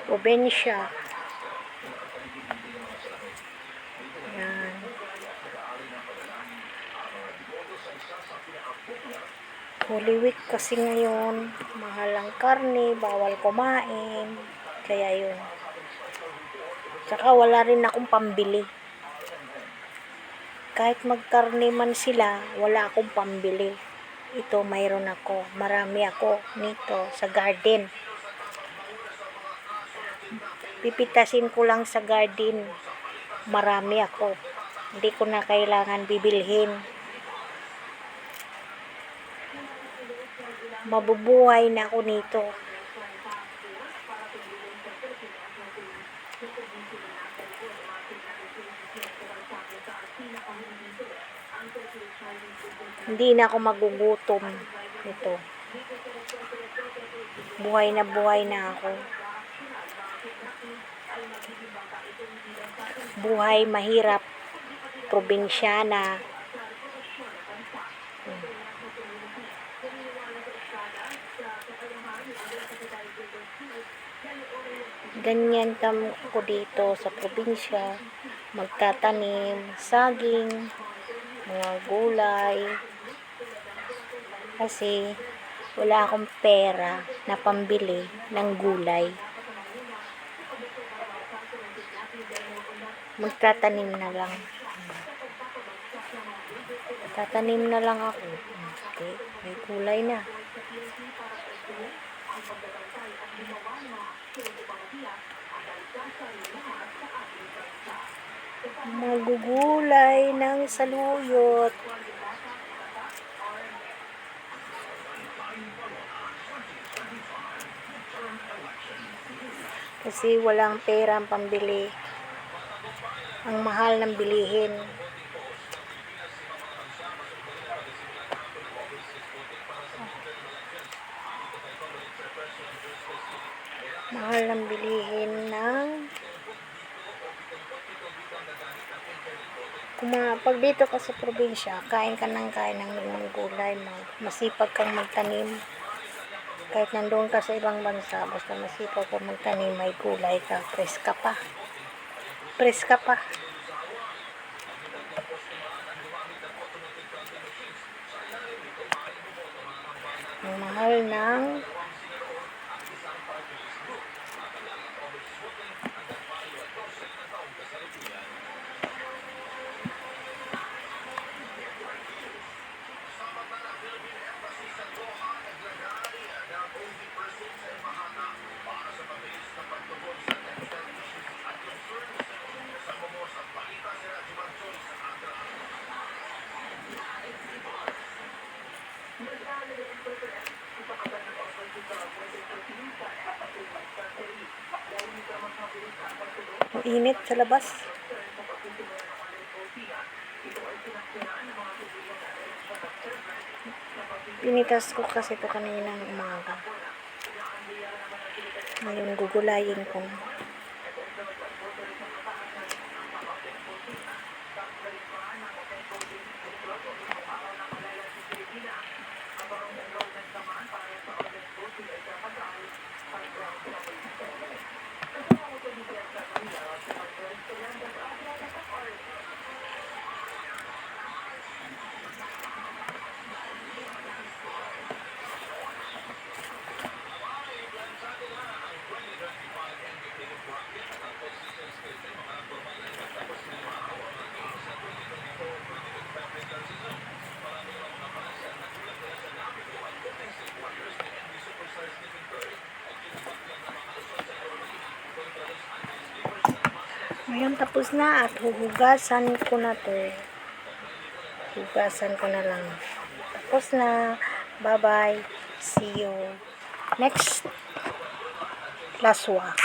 Probinsya. Yan. Holy Week kasi ngayon, mahal ang karne, bawal kumain. Kaya yun. Tsaka wala rin akong pambili. Kahit magkarne man sila, wala akong pambili. Ito, mayroon ako. Marami ako nito sa garden. Pipitasin ko lang sa garden. Marami ako. Hindi ko na kailangan bibilhin. Mabubuhay na ako nito. Hindi na ako magugutom nito. Buhay na ako. Buhay mahirap. Probinsyana. Ganyan ko dito sa probinsya. Magtatanim, saging, mga gulay. Kasi wala akong pera na pambili ng gulay. Magtatanim na lang. Tatanim na lang ako. Okay, may gulay na. Magugulay ng saluyot. Kasi walang pera ang pambili. Ang mahal ng bilihin. Mahal ng bilihin ng pag dito ka sa probinsya, kain ka ng gulay, masipag kang magtanim. Kahit nandoon ka sa ibang bansa, basta masipag kang magtanim, may gulay ka, preska pa. Preska pa. Ang mahal ng init sa labas. Pinitas ko kasi ito kaninang umaga. Ngayon gugulayin ko. Ngayon tapos na at huhugasan ko na to. Hugasan ko na lang. Tapos na. Bye-bye. See you next laswa.